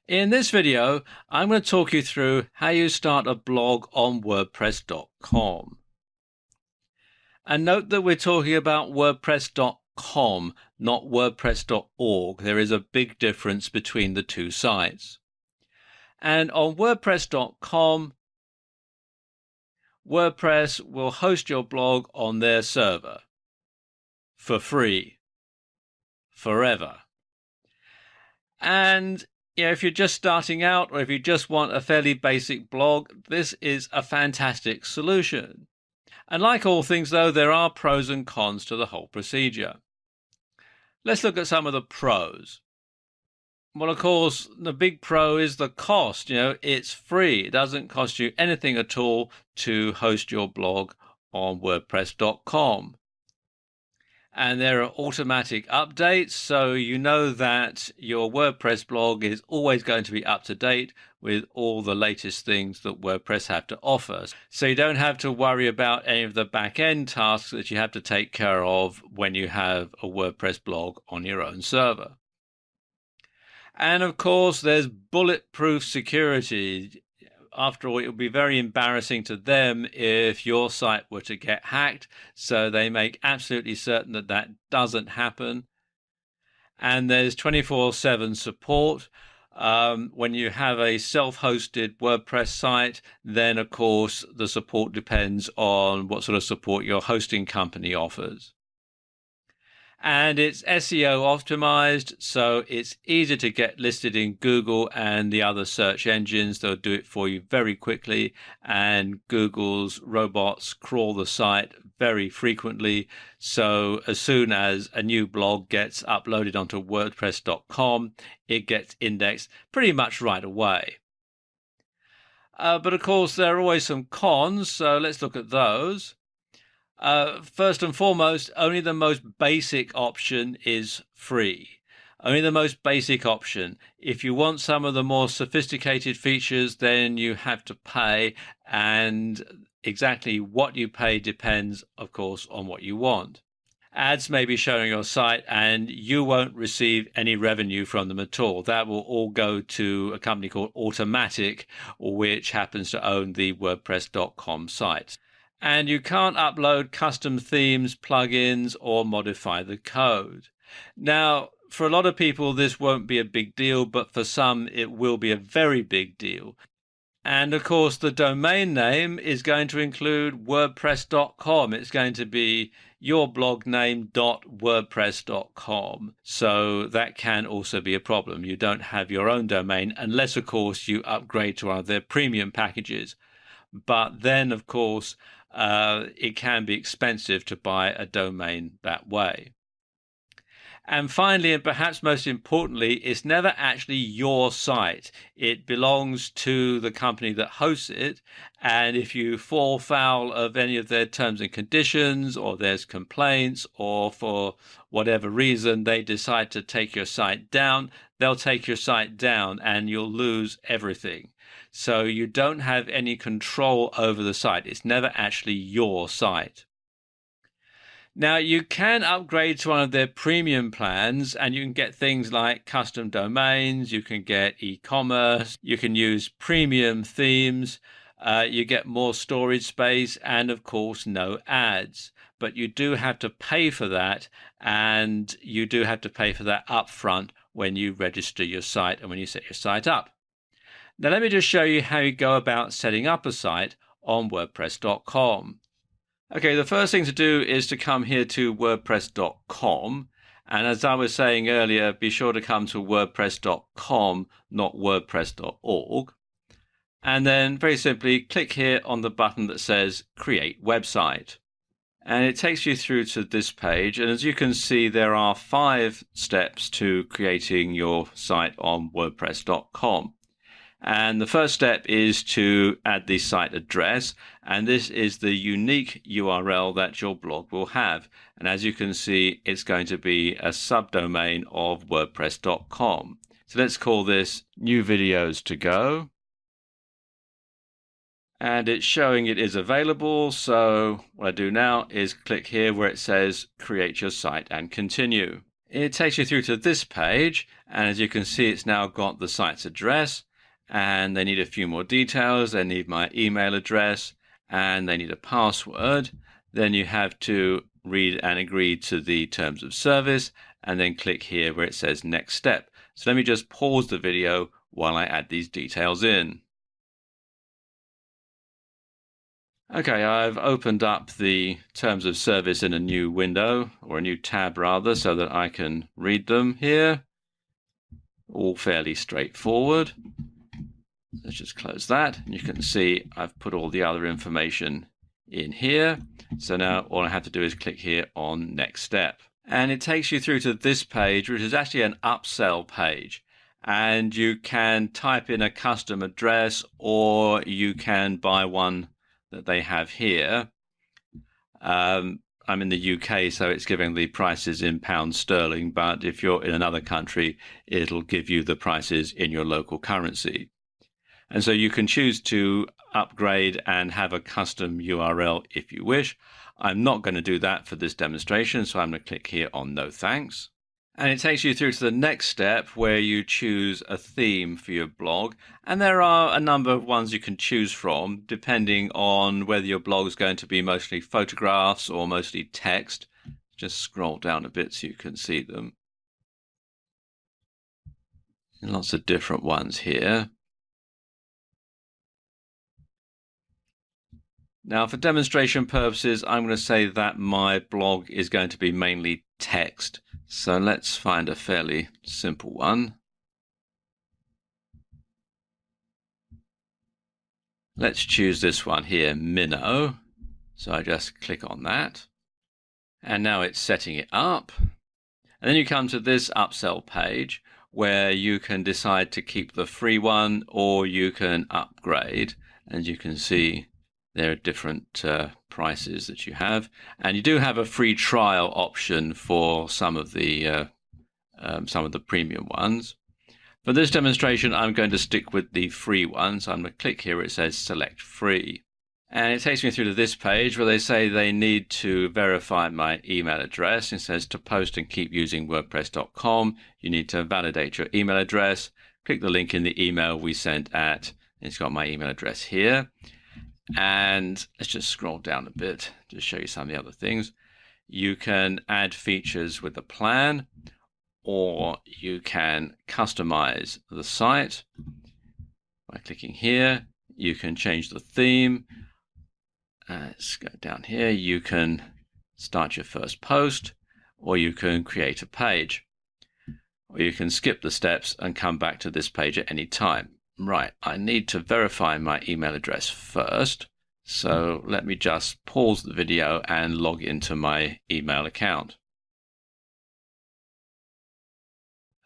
In this video, I'm going to talk you through how you start a blog on WordPress.com. And note that we're talking about WordPress.com, not WordPress.org. There is a big difference between the two sites. And on WordPress.com, WordPress will host your blog on their server for free, forever. And if you're just starting out or if you just want a fairly basic blog, this is a fantastic solution. And like all things, though, there are pros and cons to the whole procedure. Let's look at some of the pros. Well, of course, the big pro is the cost. It's free. It doesn't cost you anything at all to host your blog on WordPress.com. And there are automatic updates, so you know that your WordPress blog is always going to be up to date with all the latest things that WordPress have to offer. So you don't have to worry about any of the back-end tasks that you have to take care of when you have a WordPress blog on your own server. And of course, there's bulletproof security. After all, it would be very embarrassing to them if your site were to get hacked, so they make absolutely certain that that doesn't happen. And there's 24/7 support. When you have a self-hosted WordPress site, then of course the support depends on what sort of support your hosting company offers. And it's SEO optimized, so it's easy to get listed in Google and the other search engines. They'll do it for you very quickly, and Google's robots crawl the site very frequently. So as soon as a new blog gets uploaded onto WordPress.com, it gets indexed pretty much right away. But of course, there are always some cons, so let's look at those. First and foremost, only the most basic option is free. Only the most basic option. If you want some of the more sophisticated features, then you have to pay, and exactly what you pay depends, of course, on what you want. Ads may be showing your site and you won't receive any revenue from them at all. That will all go to a company called Automattic, which happens to own the WordPress.com site. And you can't upload custom themes, plugins, or modify the code. Now, for a lot of people, this won't be a big deal, but for some, it will be a very big deal. And of course, the domain name is going to include WordPress.com. It's going to be yourblogName.wordpress.com. So that can also be a problem. You don't have your own domain unless, of course, you upgrade to one of their premium packages. But then, of course, it can be expensive to buy a domain that way. And finally, and perhaps most importantly, it's never actually your site. It belongs to the company that hosts it. And if you fall foul of any of their terms and conditions, or there's complaints, or for whatever reason they decide to take your site down, they'll take your site down and you'll lose everything. So you don't have any control over the site. It's never actually your site. Now, you can upgrade to one of their premium plans and you can get things like custom domains, you can get e-commerce, you can use premium themes, you get more storage space, and of course, no ads. But you do have to pay for that, and you do have to pay for that upfront when you register your site and when you set your site up. Now, let me just show you how you go about setting up a site on WordPress.com. Okay, the first thing to do is to come here to WordPress.com. And as I was saying earlier, be sure to come to WordPress.com, not WordPress.org. And then very simply click here on the button that says Create Website. And it takes you through to this page. And as you can see, there are 5 steps to creating your site on WordPress.com. And the first step is to add the site address, and this is the unique URL that your blog will have. And as you can see, it's going to be a subdomain of WordPress.com. So let's call this New Videos to Go. And it's showing it is available. So what I do now is click here where it says Create Your Site and Continue. It takes you through to this page, and as you can see, it's now got the site's address, and they need a few more details. They need my email address, and they need a password. Then you have to read and agree to the terms of service, and then click here where it says next step. So let me just pause the video while I add these details in. Okay, I've opened up the terms of service in a new window, or a new tab rather, so that I can read them here. All fairly straightforward. Let's just close that. And you can see I've put all the other information in here. So now all I have to do is click here on next step. And it takes you through to this page, which is actually an upsell page. And you can type in a custom address, or you can buy one that they have here. I'm in the UK, so it's giving the prices in pounds sterling, but if you're in another country, it'll give you the prices in your local currency. And so you can choose to upgrade and have a custom URL if you wish. I'm not going to do that for this demonstration, so I'm going to click here on no thanks. And it takes you through to the next step where you choose a theme for your blog. And there are a number of ones you can choose from, depending on whether your blog is going to be mostly photographs or mostly text. Just scroll down a bit so you can see them. And lots of different ones here. Now, for demonstration purposes, I'm going to say that my blog is going to be mainly text. So let's find a fairly simple one. Let's choose this one here, Minnow. So I just click on that. And now it's setting it up. And then you come to this upsell page where you can decide to keep the free one or you can upgrade. And you can see there are different prices that you have, and you do have a free trial option for some of the premium ones. For this demonstration, I'm going to stick with the free one, so I'm going to click here where it says select free, and it takes me through to this page where they say they need to verify my email address. It says to post and keep using WordPress.com, you need to validate your email address. Click the link in the email we sent at. It's got my email address here. And let's just scroll down a bit to show you some of the other things. You can add features with the plan, or you can customize the site by clicking here. You can change the theme. Let's go down here. You can start your first post, or you can create a page, or you can skip the steps and come back to this page at any time. Right, I need to verify my email address first, so let me just pause the video and log into my email account.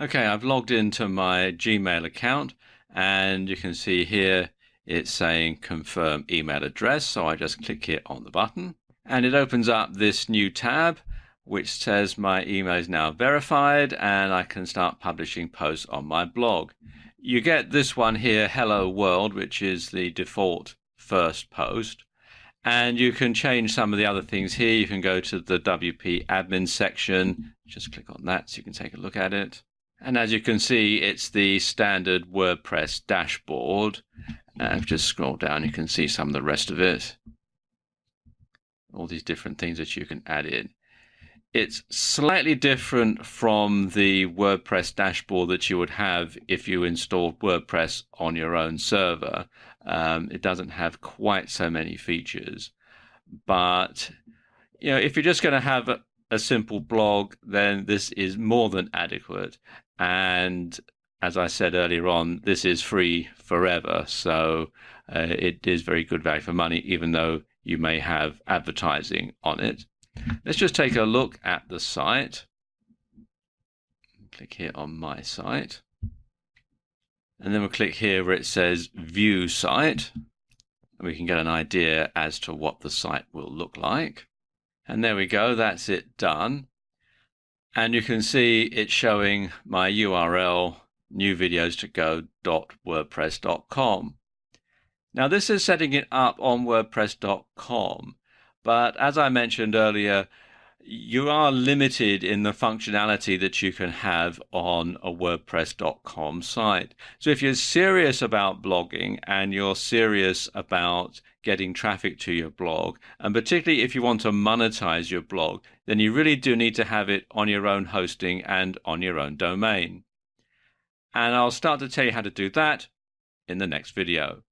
Okay, I've logged into my Gmail account, and you can see here it's saying confirm email address, so I just click here on the button, and it opens up this new tab which says my email is now verified and I can start publishing posts on my blog. You get this one here, Hello World, which is the default first post. And you can change some of the other things here. You can go to the WP admin section. Just click on that so you can take a look at it. And as you can see, it's the standard WordPress dashboard. And just scroll down, you can see some of the rest of it. All these different things that you can add in. It's slightly different from the WordPress dashboard that you would have if you installed WordPress on your own server. It doesn't have quite so many features, but if you're just going to have a simple blog, then this is more than adequate. And as I said earlier on, this is free forever, so it is very good value for money, even though you may have advertising on it. Let's just take a look at the site. Click here on my site. And then we'll click here where it says View Site. And we can get an idea as to what the site will look like. And there we go, that's it done. And you can see it's showing my URL, newvideos2go.wordpress.com. Now this is setting it up on WordPress.com. But as I mentioned earlier, you are limited in the functionality that you can have on a WordPress.com site. So if you're serious about blogging and you're serious about getting traffic to your blog, and particularly if you want to monetize your blog, then you really do need to have it on your own hosting and on your own domain. And I'll start to tell you how to do that in the next video.